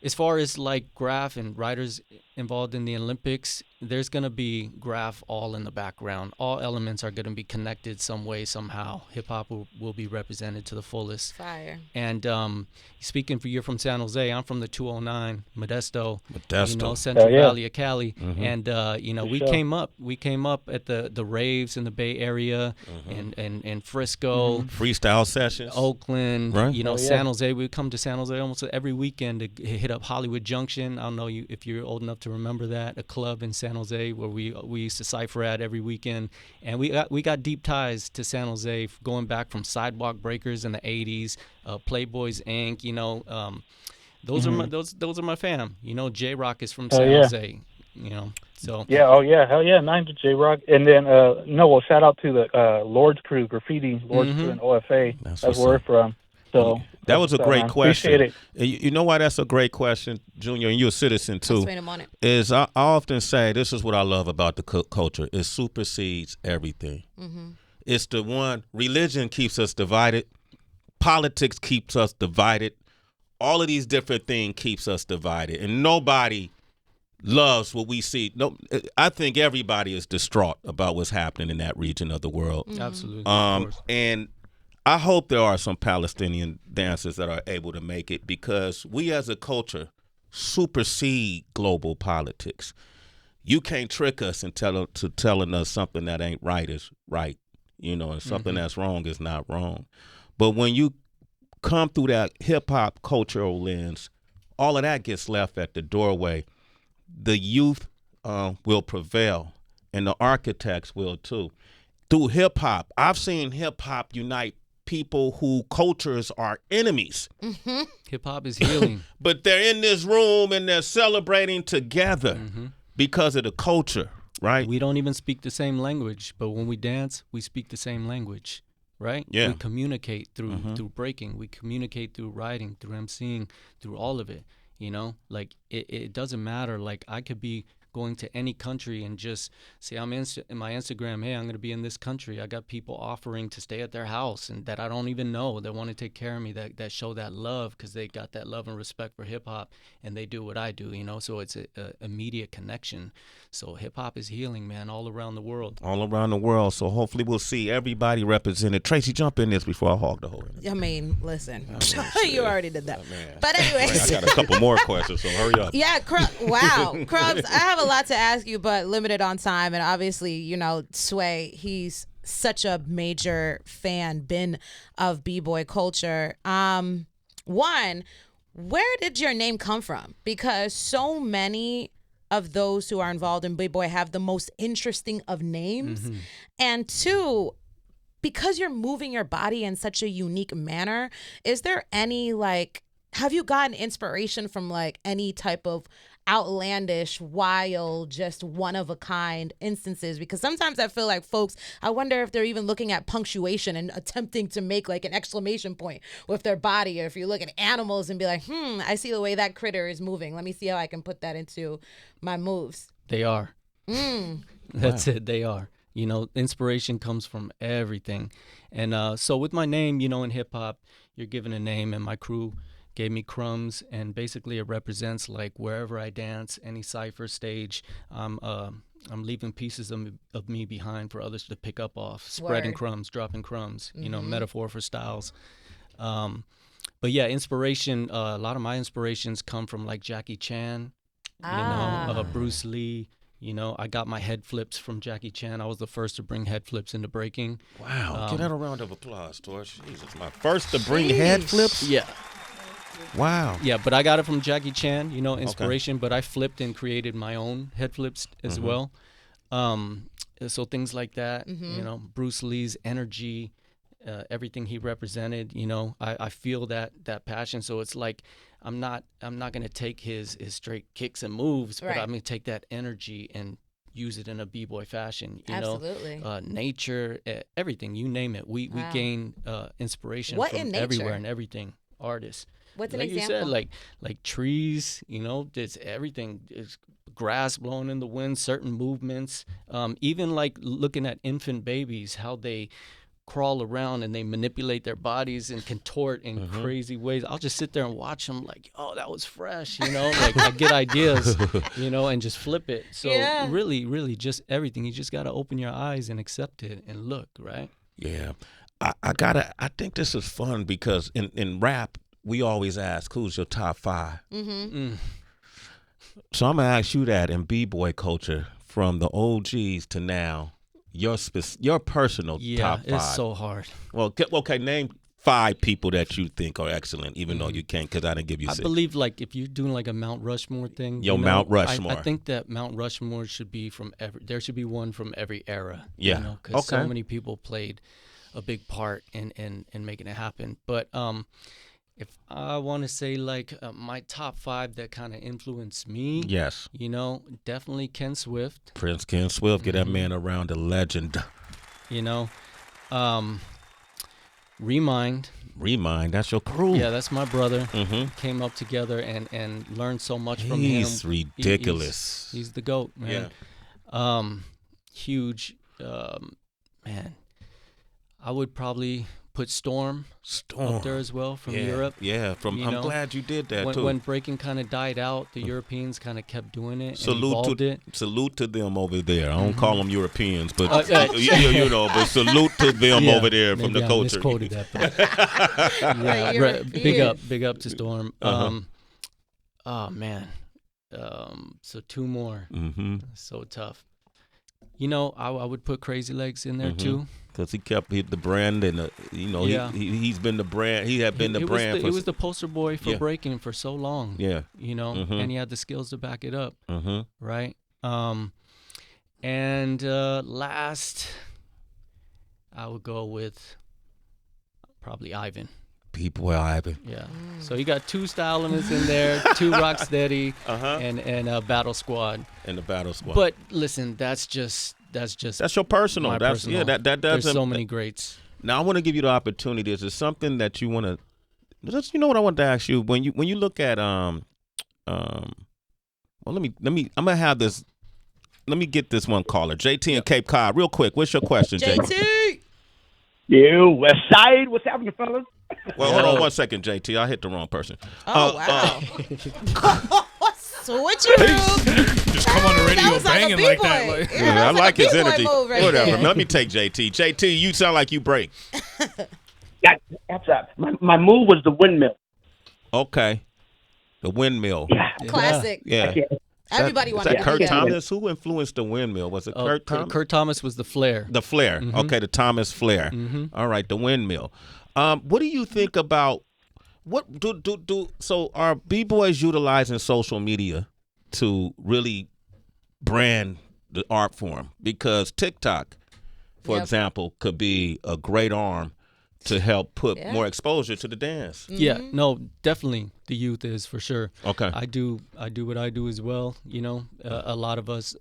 as far as like graph and writers involved in the Olympics, there's going to be graph all in the background. All elements are going to be connected some way, somehow. Hip-hop will be represented to the fullest. Fire. And speaking for you're from San Jose, I'm from the 209, Modesto. Modesto. Central Valley of Cali. And, we sure. came up at the raves in the Bay Area and Frisco. Freestyle Sessions. Oakland, Right. San Jose. We come to San Jose almost every weekend to hit up Hollywood Junction. I don't know if you're old enough to remember that, a club in San Jose where we used to cypher at every weekend, and we got deep ties to San Jose going back from Sidewalk Breakers in the '80s, Playboys Inc. Those are my fam. J Rock is from San Jose. So hell yeah, 9 to J Rock, and then shout out to the Lord's Crew, Graffiti Lord's Crew in OFA. That's where we're from. So that was a great question. Appreciate it. You know why that's a great question, Junior, and you're a citizen too. Is I often say this is what I love about the culture. It supersedes everything. It's the one. Religion keeps us divided. Politics keeps us divided. All of these different things keeps us divided, and nobody loves what we see. No, I think everybody is distraught about what's happening in that region of the world. Absolutely. And I hope there are some Palestinian dancers that are able to make it, because we as a culture supersede global politics. You can't trick us into telling us something that ain't right is right, and something that's wrong is not wrong. But when you come through that hip-hop cultural lens, all of that gets left at the doorway. The youth will prevail, and the architects will too. Through hip-hop, I've seen hip-hop unite people who cultures are enemies. Hip-hop is healing. But they're in this room and they're celebrating together because of the culture, right? We don't even speak the same language, but when we dance, we speak the same language, right? Yeah. We communicate through breaking. We communicate through writing, through emceeing, through all of it. Like it doesn't matter. Like I could be going to any country and just say I'm in my Instagram, hey, I'm going to be in this country. I got people offering to stay at their house and that I don't even know, that want to take care of me, that show that love because they got that love and respect for hip hop and they do what I do, so it's a immediate connection. So hip hop is healing, man, all around the world. All around the world. So hopefully we'll see everybody represented. Tracy, jump in this before I hog the whole interview. I mean, listen, you already did that. But anyways. I got a couple more questions, so hurry up. Yeah, wow. Crumbs, I have a lot to ask you, but limited on time. And obviously, Sway, he's such a major fan, of B-boy culture. One, where did your name come from? Because so many of those who are involved in B-boy have the most interesting of names. And two, because you're moving your body in such a unique manner, is there any have you gotten inspiration from any type of outlandish, wild, just one of a kind instances? Because sometimes I feel like folks, I wonder if they're even looking at punctuation and attempting to make an exclamation point with their body, or if you look at animals and be like, I see the way that critter is moving. Let me see how I can put that into my moves. They are. That's it. They are. Inspiration comes from everything. And so with my name, in hip hop, you're given a name, and my crew gave me Crumbs, and basically it represents wherever I dance, any cypher stage, I'm leaving pieces of me behind for others to pick up off, spreading crumbs, dropping crumbs, metaphor for styles. But yeah, inspiration, a lot of my inspirations come from Jackie Chan, Bruce Lee. I got my head flips from Jackie Chan. I was the first to bring head flips into breaking. Wow. Give that a round of applause, Torch. Jesus, my first to bring head flips? Yeah. Wow. Yeah, but I got it from Jackie Chan, inspiration, but I flipped and created my own head flips as well. So things like that, Bruce Lee's energy, everything he represented, I feel that passion. So it's I'm not going to take his straight kicks and moves, but I'm going to take that energy and use it in a b-boy fashion. Absolutely. Nature, everything, you name it. We gain inspiration from everywhere and everything. Artists. What's an example? example? You said, like trees, it's everything. It's grass blowing in the wind, certain movements. Even looking at infant babies, how they crawl around and they manipulate their bodies and contort in crazy ways. I'll just sit there and watch them oh, that was fresh, I get ideas, and just flip it. So really, really just everything. You just got to open your eyes and accept it and look, right? Yeah. I think this is fun because in rap, we always ask, who's your top 5? So I'm going to ask you that in B-boy culture, from the OGs to now, your personal top 5. Yeah, it's so hard. Well, okay, name 5 people that you think are excellent, even though you can't, because I didn't give you 6. I believe, like, if you're doing like a Mount Rushmore thing, Mount Rushmore. I think that Mount Rushmore should be there should be one from every era. Yeah. Because so many people played a big part in making it happen. But if I want to say like my top 5 that kind of influenced me, yes, definitely Ken Swift. Prince Ken Swift, get that man around, a legend. Remind, that's your crew. Yeah, that's my brother. Came up together and learned so much from him. He's ridiculous. He's the GOAT, man. Yeah. Huge, man. I would probably put Storm up there as well from Europe. Yeah, I'm glad you did that too. When breaking kind of died out, the Europeans kind of kept doing it. Salute to them over there. I don't call them Europeans, but but salute to them over there from the culture. I misquoted that. Big up to Storm. Oh man. So 2 more. So tough. I would put Crazy Legs in there too. Because he kept the brand, and he's been the brand. He had been the brand. He was the poster boy for breaking for so long. Yeah, and he had the skills to back it up. Right. And last, I would go with probably Ivan. Bboy Ivan. Yeah. So you got 2 style elements in there, 2 Rocksteady, and a Battle Squad. And the Battle Squad. But listen, that's your personal. Personal. That doesn't. There's so many greats. Now I want to give you the opportunity. Is there something that you want to? What I want to ask you when you look at well, let me. I'm gonna have this. Let me get this one caller, JT in Cape Cod, real quick. What's your question, JT? Yo, West Side. What's happening, fellas? Well, hold on 1 second, JT. I hit the wrong person. Oh wow. Switcheroo. Just come on the radio banging like that. I like his energy. Whatever. There. Let me take JT. JT, you sound like you break. Yeah, that's my move was the windmill. Okay. The windmill. Yeah. Classic. Yeah. Everybody wanted that to Kurt do that. Thomas? Who influenced the windmill? Was it Kurt Thomas? Kurt Thomas was the Flair. The Flair. Okay, the Thomas Flair. All right, the windmill. What do you think about what so are B-boys utilizing social media to really brand the art form? Because TikTok, for example, could be a great arm to help put more exposure to the dance. Yeah, no, definitely the youth is for sure. Okay. I do what I do as well. A lot of us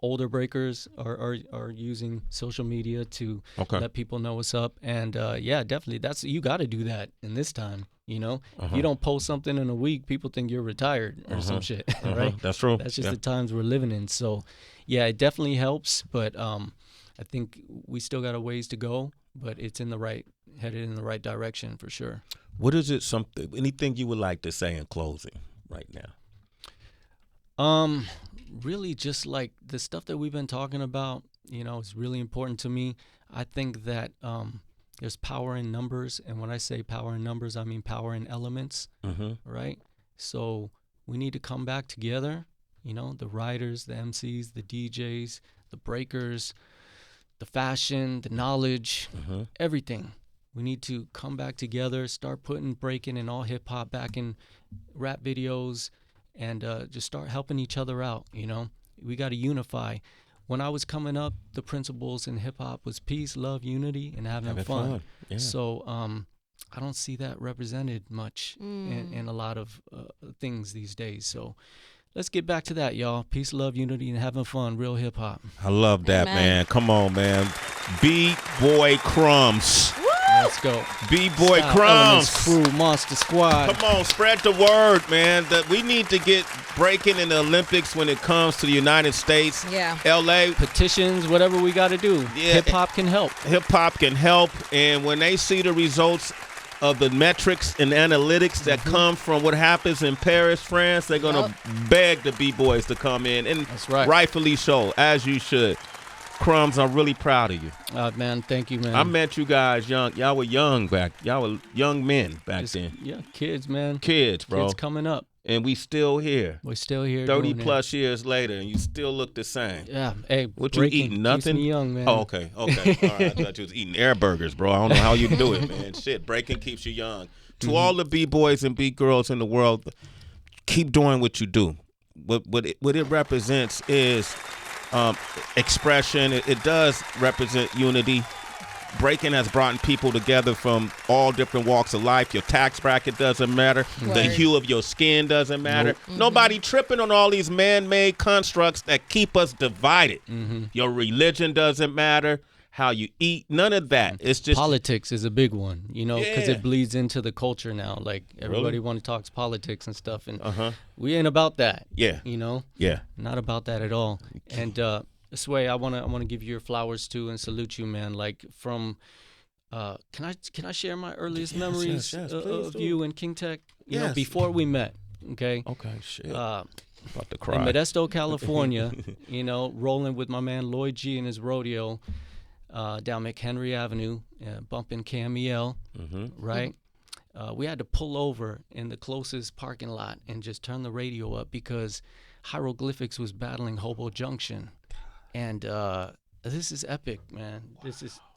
older breakers are using social media to let people know what's up. And definitely you got to do that in this time. If you don't post something in a week, people think you're retired or some shit, right? That's true. That's just the times we're living in. So, yeah, it definitely helps, but I think we still got a ways to go, but it's headed in the right direction for sure. What is it? Anything you would like to say in closing right now? Really just like the stuff that we've been talking about, is really important to me. I think that there's power in numbers, and when I say power in numbers, I mean power in elements, right? So we need to come back together, the writers, the MCs, the DJs, the breakers, the fashion, the knowledge, everything. We need to come back together, start putting breaking and all hip hop back in rap videos, and just start helping each other out. We got to unify. When I was coming up, the principles in hip hop was peace, love, unity, and having fun. Yeah. So I don't see that represented much in a lot of things these days. So let's get back to that, y'all. Peace, love, unity, and having fun. Real hip hop. I love that, man. Come on, man. Bboy Crumbs. Let's go. Bboy Crumbs. Crew, Monster Squad. Come on, spread the word, man. That we need to get breaking in the Olympics when it comes to the United States. Yeah. LA. Petitions, whatever we got to do. Yeah. Hip hop can help. Hip hop can help. And when they see the results of the metrics and analytics that come from what happens in Paris, France, they're going to beg the B-boys to come in. And that's right. Rightfully so, as you should. Crumbs, I'm really proud of you. Man, thank you, man. I met you guys young. Y'all were young y'all were young men back then. Yeah, kids, man. Kids, bro. Kids coming up. and we still here. We're still here. 30 plus years later, and you still look the same. Yeah. Hey, what you eating? Nothing. Keeps me young, man. Oh, okay. All right. I thought you was eating air burgers, bro. I don't know how you do it, man. Shit, breaking keeps you young. To all the B-boys and B-girls in the world, keep doing what you do. What it represents is expression. It does represent unity. Breaking has brought people together from all different walks of life. Your tax bracket doesn't matter. Word. The hue of your skin doesn't matter. Nope. Nobody tripping on all these man-made constructs that keep us divided. Your religion doesn't matter. How you eat, none of that. It's just politics is a big one, because Yeah. it bleeds into the culture now. Like everybody Really? want to talk politics and stuff, and we ain't about that. Yeah. Yeah. Not about that at all. And Sway, I wanna give you your flowers too and salute you, man. Like from, can I share my earliest memories yes, of do. you and King Tech? You know, Yes. before we met. Okay. Okay. Shit. Uh, About to in cry. Modesto, California, rolling with my man Lloyd G and his rodeo down McHenry Avenue, bumping Camiel, right? We had to pull over in the closest parking lot and just turn the radio up because Hieroglyphics was battling Hobo Junction. And this is epic, man.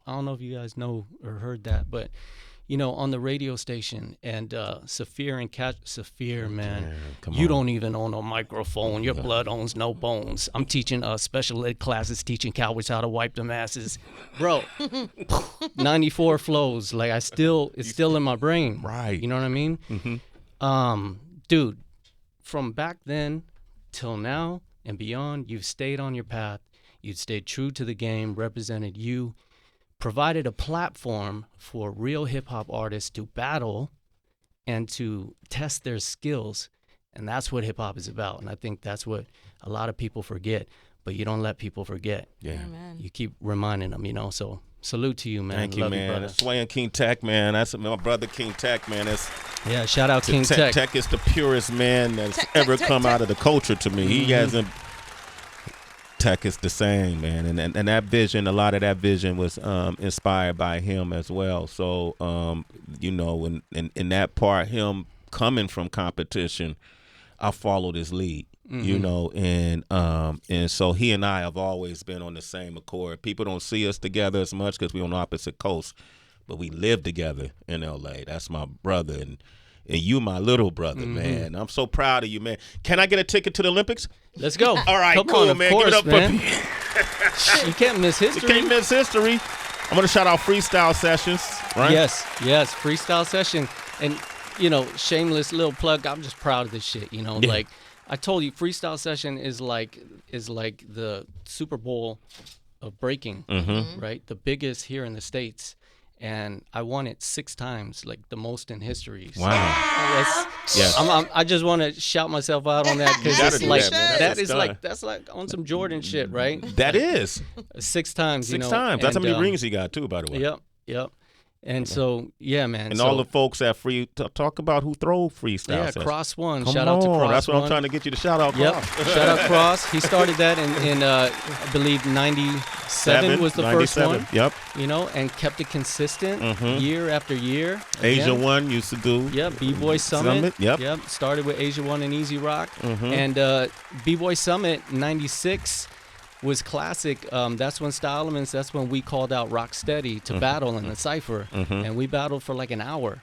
I don't know if you guys know or heard that, but on the radio station, and Saphir and Saphir, man, you don't even own a microphone. Your blood owns no bones. I'm teaching special ed classes, teaching cowards how to wipe their asses, bro. 94 flows, like it's still in my brain, Right. You know what I mean? Dude, from back then till now and beyond, you've stayed on your path. You've stayed true to the game, represented you, provided a platform for real hip-hop artists to battle and to test their skills. And that's what hip-hop is about. And I think that's what a lot of people forget. But you don't let people forget. Yeah. You keep reminding them, So salute to you, man. Thank you, Love man. brother. That's Sway and King Tech, man. That's my brother King Tech, man. Yeah, shout out King Tech. Tech is the purest man that's Tech, ever Tech, come Tech. out of the culture to me. He hasn't. Tech is the same, man, and that vision, a lot of that vision was inspired by him as well. So, in that part, him coming from competition, I followed his lead, and so he and I have always been on the same accord. People don't see us together as much because we're on opposite coasts, but we live together in LA. That's my brother, and you my little brother, man. I'm so proud of you, man. Can I get a ticket to the Olympics? Let's go. All right, Come cool, on, of man. course, Give it up man. for You can't miss You history. can't miss history. I'm going to shout out Freestyle Sessions, right? Yes, Freestyle Session. And, shameless little plug, I'm just proud of this shit, Like, I told you, Freestyle Session is like the Super Bowl of breaking, right? The biggest here in the States. And I won it 6 times, like the most in history. So Wow. I just want to shout myself out on that because gotta it's do like that, man. that's like on some Jordan shit, right? That is. 6 times, 6 times. That's how many rings he got, too, by the way. Yep. And so, yeah, man. And so, all the folks at talk about who throw Freestyle yeah, Sessions. Cross one. Come Shout out to on. Cross That's what one. I'm trying to get you to shout out. Yep. Cross. Shout out Cross. He started that in I believe 97 was the first 97. one. Yep. And kept it consistent year after year. Asia Again. One used to do. Yep, B-Boy Summit. Yep. Started with Asia One and Easy Rock. And B-Boy Summit 96 was classic. That's when Style Elements, that's when we called out Rocksteady to battle in the cypher. And we battled for like an hour.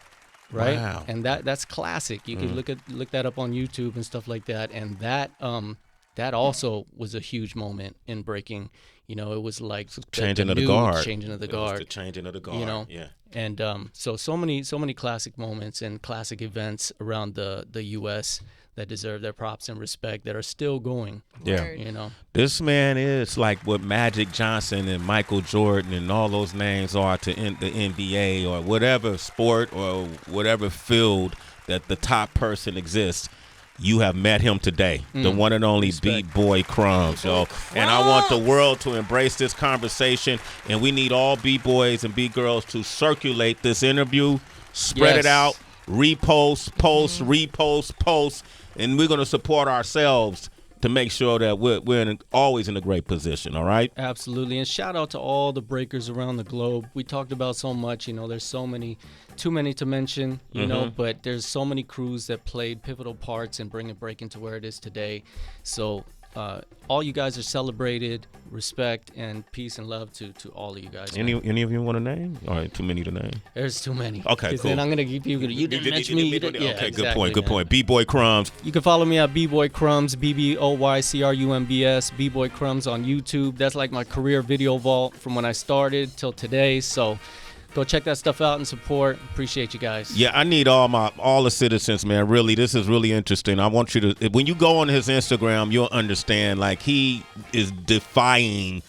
Right? Wow. And that's classic. You can look that up on YouTube and stuff like that. And that also was a huge moment in breaking. It was like Changing of the new guard. Changing of the It was guard. the changing of the guard. Yeah. And so many classic moments and classic events around the U.S. that deserve their props and respect that are still going. Yeah. This man is like what Magic Johnson and Michael Jordan and all those names are to the NBA or whatever sport or whatever field that the top person exists. You have met him today, the one and only Bboy Crumbs, yo. And I want the world to embrace this conversation, and we need all B-boys and B-girls to circulate this interview, spread it out, repost, post, and we're going to support ourselves to make sure that we're always in a great position, all right? Absolutely. And shout out to all the breakers around the globe. We talked about so much, there's so many, too many to mention, but there's so many crews that played pivotal parts in bringing breaking to where it is today. So all you guys are celebrated. Respect and peace and love to all of you guys. Any of you want to name? Or too many to name? There's too many. Okay, cool. Then I'm gonna keep you didn't mention me. Okay, good point. Bboy Crumbs. You can follow me at Bboy Crumbs, BBOY CRUMBS, Bboy Crumbs on YouTube. That's like my career video vault from when I started till today. So go check that stuff out and support. Appreciate you guys. Yeah, I need all the citizens, man. Really, this is really interesting. I want you to, when you go on his Instagram, you'll understand. Like, he is defying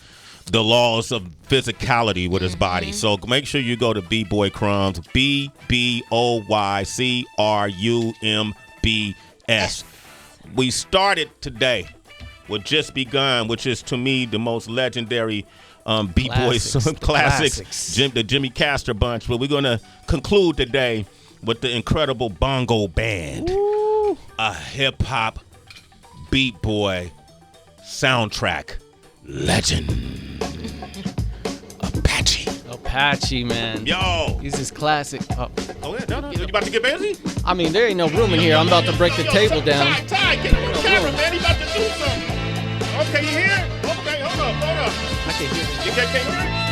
the laws of physicality with his body. So make sure you go to Bboy Crumbs, BBOY CRUMBS. We started today with Just Begun, which is to me the most legendary B-Boy classics, the Jimmy Castor bunch. But we're going to conclude today with the incredible Bongo Band, a hip-hop beat-boy soundtrack legend. Apache, man. Yo. He's just classic. Oh, yeah, no. You about to get busy? I mean, there ain't no room in here. I'm about to break the table down. Ty, get on the camera, man. He about to do something. Okay, you hear? Okay, hold up. I can hear it. You can't hear it?